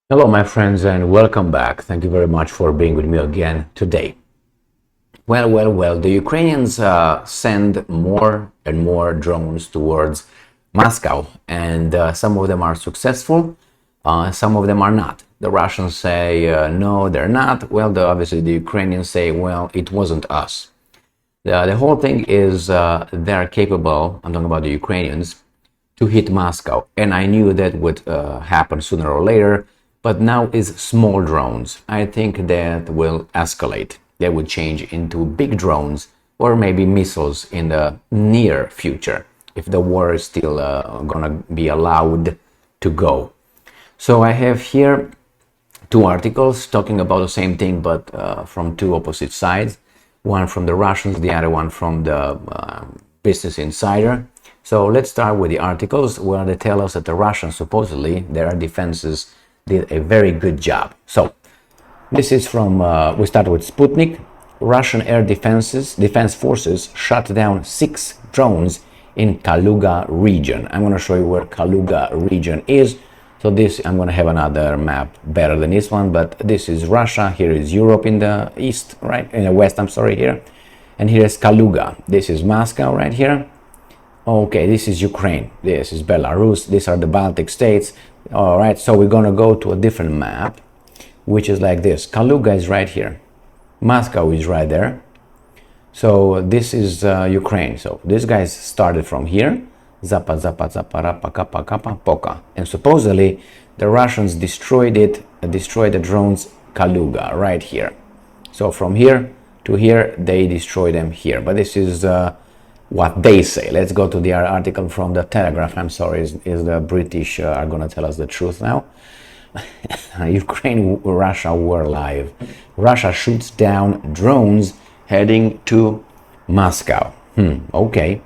Hello, my friends, and welcome back. Thank you very much for being with me again today. Well, the Ukrainians send more and more drones towards Moscow, and some of them are successful, some of them are not. The Russians say, no, they're not. Obviously, the Ukrainians say, well, it wasn't us. The whole thing is they're capable, I'm talking about the Ukrainians, to hit Moscow. And I knew that would happen sooner or later, but now is small drones. I think that will escalate. They will change into big drones or maybe missiles in the near future if the war is still gonna be allowed to go. So I have here two articles talking about the same thing, but from two opposite sides. One from the Russians, the other one from the Business Insider. So let's start with the articles where they tell us that the Russians, supposedly, their defenses did a very good job. So this is from, we start with Sputnik. Russian air defense forces shot down 6 drones in Kaluga region. I'm going to show you where Kaluga region is. So this, I'm going to have another map better than this one, but this is Russia. Here is Europe in the east, right? In the west, I'm sorry, here. And here is Kaluga. This is Moscow right here. Okay, this is Ukraine. This is Belarus. These are the Baltic states. All right, so we're going to go to a different map, which is like this. Kaluga is right here. Moscow is right there. So this is Ukraine. So this guy started from here. Zapa, zapa, zapa, rapa, kappa, kappa, poka. And supposedly the Russians destroyed the drones Kaluga right here. So from here to here, they destroyed them here. But this is what they say. Let's go to the article from the Telegraph. I'm sorry, is the British are going to tell us the truth now. Ukraine, Russia war live. Russia shoots down drones heading to Moscow. Okay.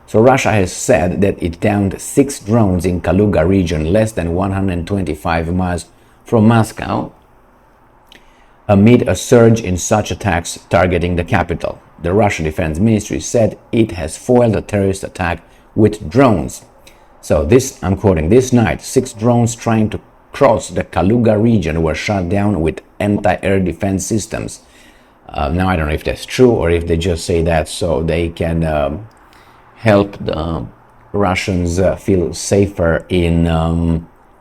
So Russia has said that it downed 6 drones in Kaluga region, less than 125 miles from Moscow, amid a surge in such attacks targeting the capital. The Russian Defense Ministry said it has foiled a terrorist attack with drones. So this, I'm quoting, this night, 6 drones trying to cross the Kaluga region were shot down with anti-air defense systems. Now, I don't know if that's true or if they just say that so they can help the Russians feel safer in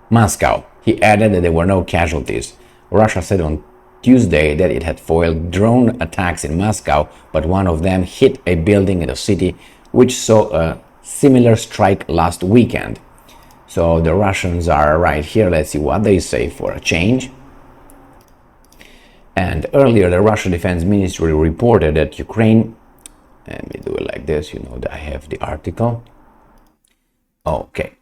Moscow. He added that there were no casualties. Russia said on Tuesday that it had foiled drone attacks in Moscow, but one of them hit a building in the city, which saw a similar strike last weekend. So the Russians are right here. Let's see what they say for a change. And earlier, the Russian Defense Ministry reported that Ukraine, let me do it like this, you know that I have the article. Okay.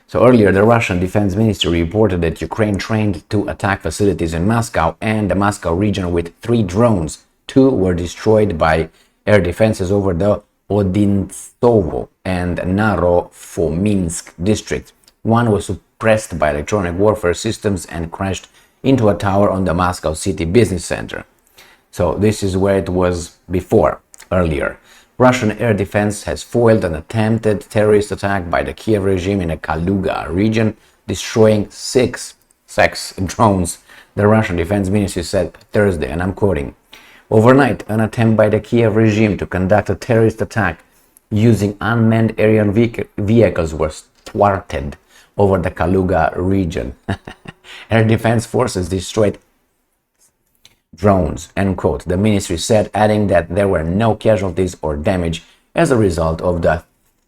So earlier, the Russian Defense Ministry reported that Ukraine trained to attack facilities in Moscow and the Moscow region with 3 drones. 2 were destroyed by air defenses over the Odintsovo and Naro-Fominsk district. One was suppressed by electronic warfare systems and crashed into a tower on the Moscow City Business Center. So this is where it was before, earlier. Russian air defense has foiled an attempted terrorist attack by the Kiev regime in the Kaluga region, destroying 6 drones, the Russian Defense Ministry said Thursday, and I'm quoting, "Overnight, an attempt by the Kiev regime to conduct a terrorist attack using unmanned aerial vehicles was thwarted over the Kaluga region. Air defense forces destroyed drones," end quote, the ministry said, adding that there were no casualties or damage as a result of the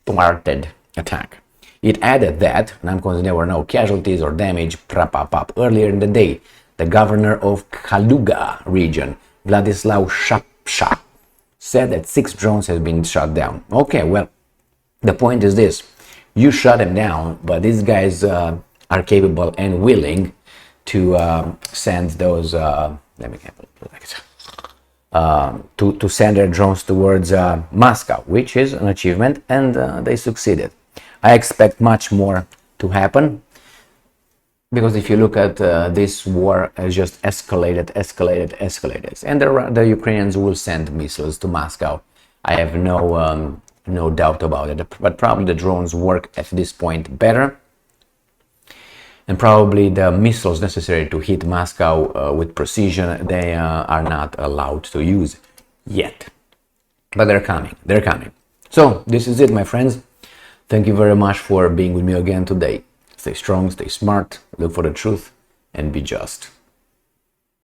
thwarted attack. It added that, and I'm quoting, there were no casualties or damage, earlier in the day. The governor of Kaluga region, Vladislav Shapsha, said that 6 drones have been shot down. Okay, well, the point is this. You shut them down, but these guys are capable and willing to send those, let me get it like to send their drones towards Moscow, which is an achievement, and they succeeded. I expect much more to happen, because if you look at this war has just escalated, and the Ukrainians will send missiles to Moscow. I have no doubt about it, but probably the drones work at this point better. and probably the missiles necessary to hit Moscow with precision, they are not allowed to use yet. But they're coming, they're coming. So this is it, my friends. Thank you very much for being with me again today. Stay strong, stay smart, look for the truth, and be just.